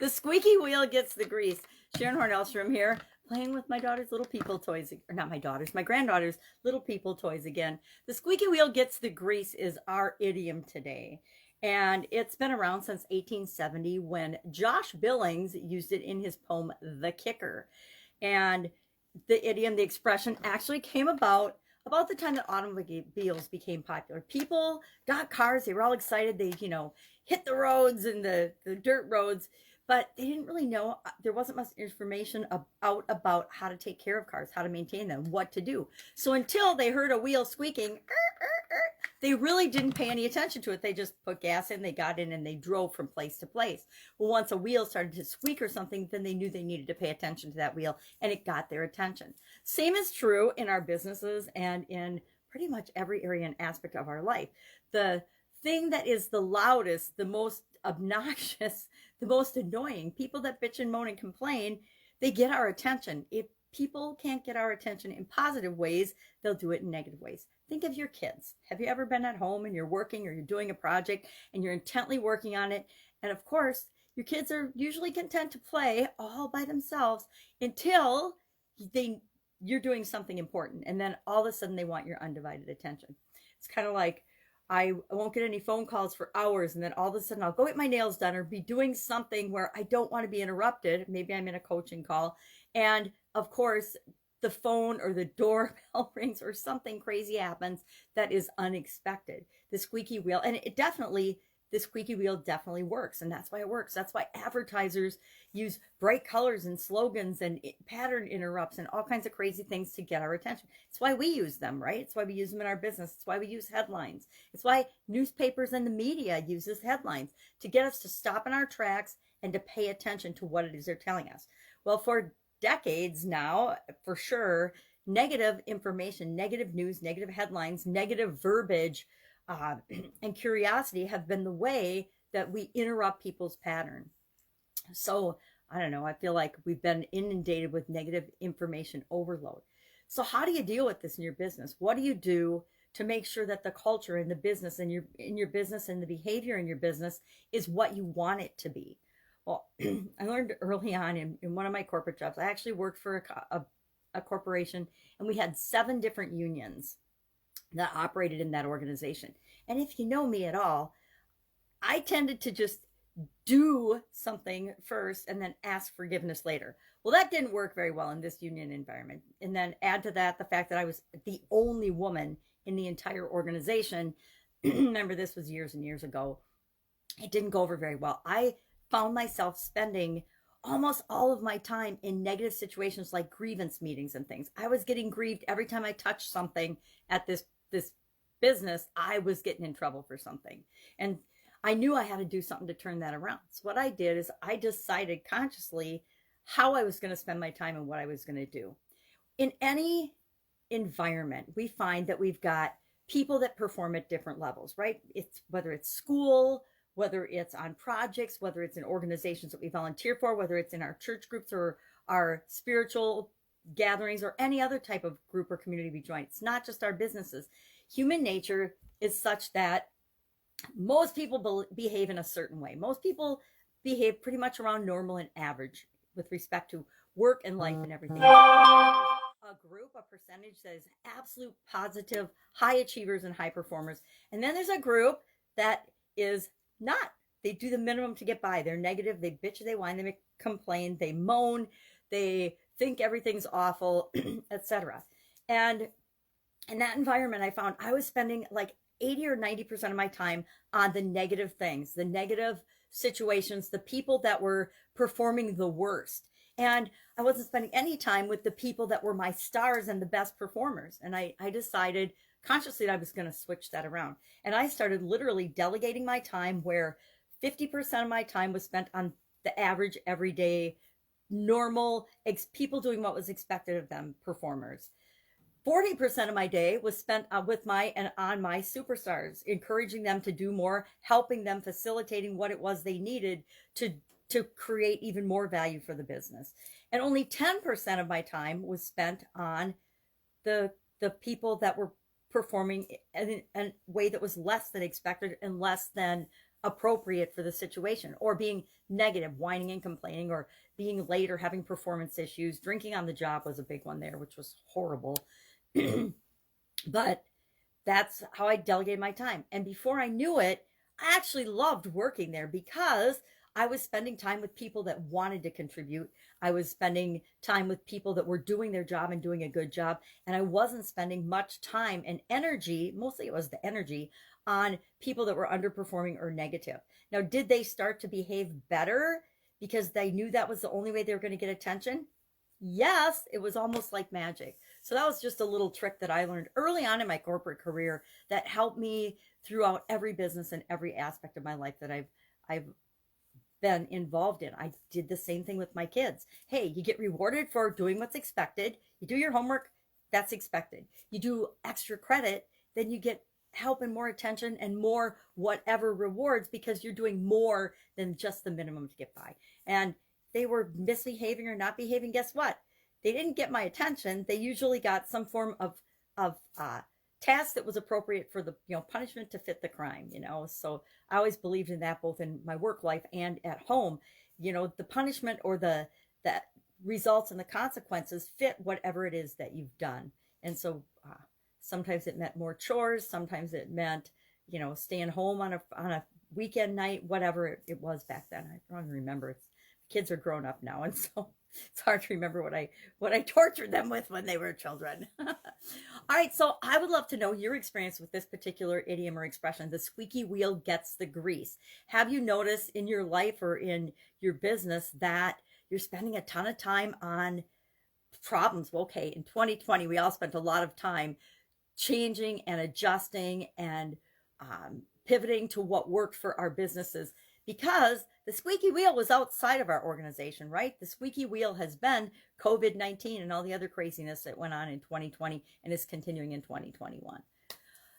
The squeaky wheel gets the grease. Sharon Horne-Ellstrom here, playing with my daughter's little people toys, or not my daughter's, my granddaughter's little people toys again. The squeaky wheel gets the grease is our idiom today. And it's been around since 1870 when Josh Billings used it in his poem, The Kicker. And the idiom, the expression actually came about the time that automobiles became popular. People got cars, they were all excited, they, hit the roads and the dirt roads, but they didn't really know, there wasn't much information about how to take care of cars, how to maintain them, what to do. So until they heard a wheel squeaking, they really didn't pay any attention to it. They just put gas in, they got in, and they drove from place to place. Well, once a wheel started to squeak or something, then they knew they needed to pay attention to that wheel, and it got their attention. Same is true in our businesses and in pretty much every area and aspect of our life. The thing that is the loudest, the most obnoxious, the most annoying, people that bitch and moan and complain, they get our attention. If people can't get our attention in positive ways, they'll do it in negative ways. Think of your kids. Have you ever been at home and you're working or you're doing a project and you're intently working on it? And of course, your kids are usually content to play all by themselves until you're doing something important. And then all of a sudden they want your undivided attention. It's kind of like, I won't get any phone calls for hours, and then all of a sudden I'll go get my nails done or be doing something where I don't want to be interrupted. Maybe I'm in a coaching call. And of course, the phone or the doorbell rings or something crazy happens that is unexpected. The squeaky wheel, and the squeaky wheel definitely works, and that's why it works. That's why advertisers use bright colors and slogans and pattern interrupts and all kinds of crazy things to get our attention. It's why we use them, right? It's why we use them in our business. It's why we use headlines. It's why newspapers and the media uses headlines to get us to stop in our tracks and to pay attention to what it is they're telling us. Well, for decades now, for sure, negative information, negative news, negative headlines, negative verbiage, and curiosity have been the way that we interrupt people's pattern. So I don't know, I feel like we've been inundated with negative information overload. So how do you deal with this in your business? What do you do to make sure that the culture in the business and in your business and the behavior in your business is what you want it to be? Well, I learned early on in one of my corporate jobs. I actually worked for a corporation, and we had 7 different unions that operated in that organization. And if you know me at all, I tended to just do something first and then ask forgiveness later. Well, that didn't work very well in this union environment. And then add to that the fact that I was the only woman in the entire organization. Remember, this was years and years ago. It didn't go over very well. I found myself spending almost all of my time in negative situations like grievance meetings and things. I was getting grieved every time I touched something at this business. I was getting in trouble for something. And I knew I had to do something to turn that around. So what I did is I decided consciously how I was going to spend my time and what I was going to do. In any environment, we find that we've got people that perform at different levels, right? It's whether it's school, whether it's on projects, whether it's in organizations that we volunteer for, whether it's in our church groups or our spiritual gatherings or any other type of group or community we join. It's not just our businesses. Human nature is such that most people behave in a certain way. Most people behave pretty much around normal and average with respect to work and life and everything. A group, a percentage that is absolute positive, high achievers and high performers. And then there's a group that is not. They do the minimum to get by. They're negative. They bitch, they whine, they complain, they moan, they think everything's awful, etc. And in that environment, I found I was spending like 80 or 90% of my time on the negative things, the negative situations, the people that were performing the worst. And I wasn't spending any time with the people that were my stars and the best performers. And I decided consciously that I was going to switch that around. And I started literally delegating my time where 50% of my time was spent on the average, everyday, normal, people doing what was expected of them, performers. 40% of my day was spent with on my superstars, encouraging them to do more, helping them, facilitating what it was they needed to create even more value for the business. And only 10% of my time was spent on the people that were performing in a way that was less than expected and less than appropriate for the situation, or being negative, whining and complaining, or being late, or having performance issues. Drinking on the job was a big one there, which was horrible. But that's how I delegated my time. And before I knew it, I actually loved working there because I was spending time with people that wanted to contribute. I was spending time with people that were doing their job and doing a good job. And I wasn't spending much time and energy, mostly it was the energy, on people that were underperforming or negative. Now, did they start to behave better because they knew that was the only way they were going to get attention? Yes, it was almost like magic. So that was just a little trick that I learned early on in my corporate career that helped me throughout every business and every aspect of my life that I've been involved in. I did the same thing with my kids. Hey, you get rewarded for doing what's expected. You do your homework, that's expected. You do extra credit, then you get help and more attention and more whatever rewards because you're doing more than just the minimum to get by. And they were misbehaving or not behaving, guess what? They didn't get my attention. They usually got some form of task that was appropriate for the punishment to fit the crime. So I always believed in that, both in my work life and at home. The punishment or the results and the consequences fit whatever it is that you've done. And so sometimes it meant more chores. Sometimes it meant staying home on a weekend night, whatever it was back then. I don't remember. Kids are grown up now, and so it's hard to remember what I tortured them with when they were children. All right, so I would love to know your experience with this particular idiom or expression. The squeaky wheel gets the grease. Have you noticed in your life or in your business that you're spending a ton of time on problems? Well, okay, in 2020, we all spent a lot of time changing and adjusting and pivoting to what worked for our businesses, because the squeaky wheel was outside of our organization, right? The squeaky wheel has been COVID-19 and all the other craziness that went on in 2020 and is continuing in 2021.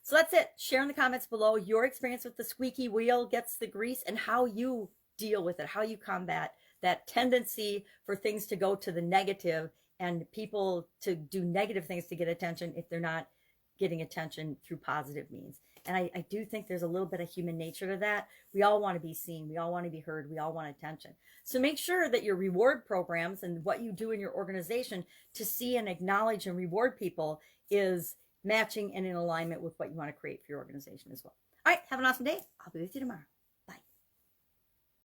So that's it. Share in the comments below your experience with the squeaky wheel gets the grease and how you deal with it, how you combat that tendency for things to go to the negative and people to do negative things to get attention if they're not getting attention through positive means. And I do think there's a little bit of human nature to that. We all want to be seen. We all want to be heard. We all want attention. So make sure that your reward programs and what you do in your organization to see and acknowledge and reward people is matching and in alignment with what you want to create for your organization as well. All right, have an awesome day. I'll be with you tomorrow.